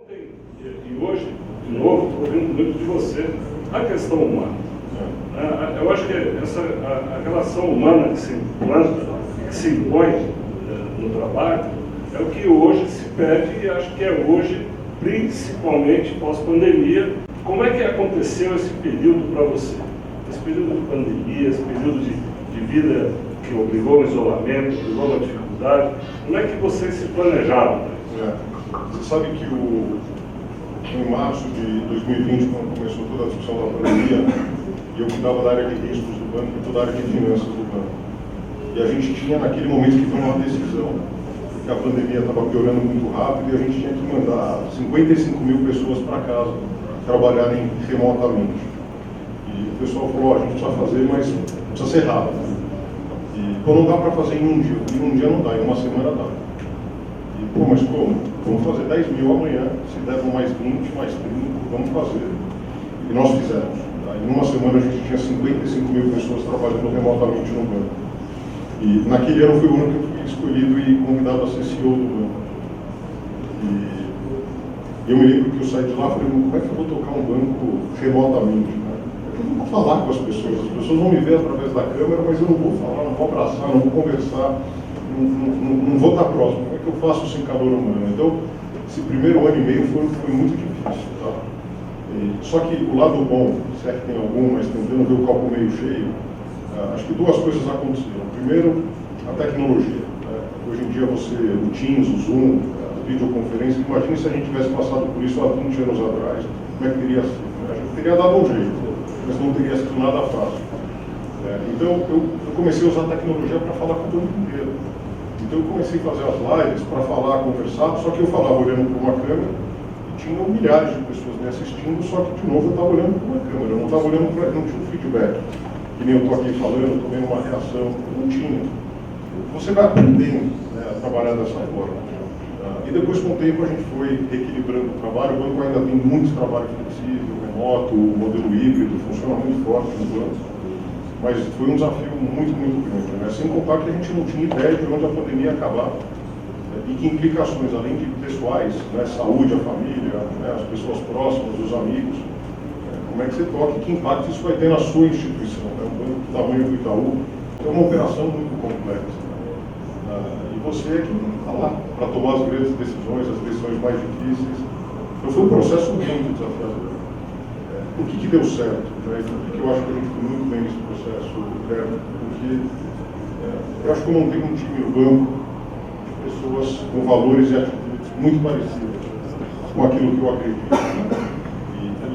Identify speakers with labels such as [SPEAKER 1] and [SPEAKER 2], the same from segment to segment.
[SPEAKER 1] E hoje, de novo, estou ouvindo muito de você, a questão humana. Eu acho que a relação humana que se implanta, que se impõe no trabalho, é o que hoje se pede e acho que é hoje, principalmente pós-pandemia. Como é que aconteceu esse período para você? Esse período de pandemia, esse período de vida que obrigou ao isolamento, obrigou a uma dificuldade, como é que vocês se planejavam?
[SPEAKER 2] Você sabe que em março de 2020, quando começou toda a discussão da pandemia, eu cuidava da área de riscos do banco e toda a área de finanças do banco. E a gente tinha, naquele momento, que tomar uma decisão, porque a pandemia estava piorando muito rápido e a gente tinha que mandar 55 mil pessoas para casa trabalharem remotamente. E o pessoal falou, a gente precisa fazer, mas precisa ser rápido. E não dá para fazer em um dia não dá, em uma semana dá. Mas como? Vamos fazer 10 mil amanhã, se der mais 20, mais 30, vamos fazer. E nós fizemos. Em uma semana a gente tinha 55 mil pessoas trabalhando remotamente no banco. E naquele ano foi o ano que eu fui escolhido e convidado a ser CEO do banco. E eu me lembro que eu saí de lá e falei, como é que eu vou tocar um banco remotamente? Eu não vou falar com as pessoas vão me ver através da câmera, mas eu não vou falar, não vou abraçar, não vou conversar. Não vou estar próximo. Como é que eu faço sem calor humano? Então, esse primeiro ano e meio foi muito difícil. Tá? Só que o lado bom, se é que tem algum, mas tentando ver o copo meio cheio, acho que duas coisas aconteceram. Primeiro, a tecnologia. Hoje em dia, o Teams, o Zoom, a videoconferência, imagine se a gente tivesse passado por isso há 20 anos atrás, como é que teria sido? A gente teria dado um jeito, mas não teria sido nada fácil. Então, eu comecei a usar a tecnologia para falar com o banco inteiro. Então eu comecei a fazer as lives para falar, conversar, só que eu falava olhando para uma câmera e tinham milhares de pessoas me assistindo, só que de novo eu estava olhando para uma câmera, eu não estava olhando para, não tinha um feedback, que nem eu estou aqui falando, estou vendo uma reação, não tinha. Você vai aprendendo, né, a trabalhar dessa forma. E depois com o tempo a gente foi reequilibrando o trabalho, o banco ainda tem muito trabalho flexível, remoto, o modelo híbrido, funciona muito forte no banco. Mas foi um desafio muito grande, né? Sem contar que a gente não tinha ideia de onde a pandemia ia acabar, né? E que implicações, além de pessoais, né? Saúde, a família, né? As pessoas próximas, os amigos, como é que você toca e que impacto isso vai ter na sua instituição, né? Um banco do tamanho do Itaú é uma operação muito complexa, né? E você é que está lá para tomar as grandes decisões, as decisões mais difíceis. Então foi um processo muito desafiador. Por que deu certo? Né? Por que eu acho que a gente foi muito bem nesse processo, Guilherme? Porque eu acho que eu montei um time no banco de pessoas com valores e atitudes muito parecidas com aquilo que eu acredito. Né?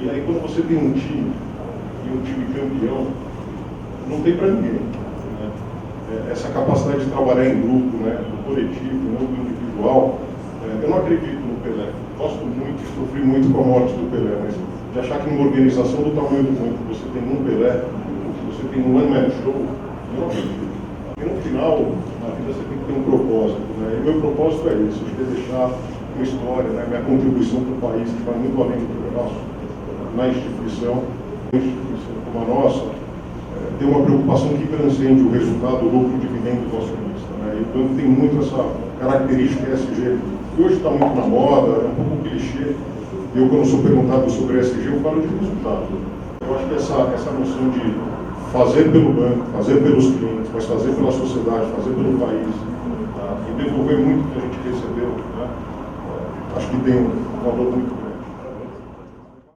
[SPEAKER 2] E aí quando você tem um time, e um time campeão, não tem para ninguém. Né? Essa capacidade de trabalhar em grupo, né? No coletivo, não no individual. Eu não acredito no Pelé. Gosto muito, sofri muito com a morte do Pelé, mas de achar que numa organização do tamanho do banco você tem um Pelé, você tem um one-man show, eu não acredito. E no final, na vida você tem que ter um propósito. Né? E meu propósito é esse, eu queria deixar uma história, né? Minha contribuição para o país, que vai muito além do nosso, na instituição como a nossa, ter uma preocupação que transcende o resultado, o lucro, o dividendo do acionista. Né? E o banco tem muito essa característica ESG, que hoje está muito na moda, é um pouco clichê. Eu, quando sou perguntado sobre ESG, eu falo de resultado. Eu acho que essa noção de fazer pelo banco, fazer pelos clientes, mas fazer pela sociedade, fazer pelo país, tá? E devolver muito que a gente recebeu, né? Acho que tem um valor muito grande.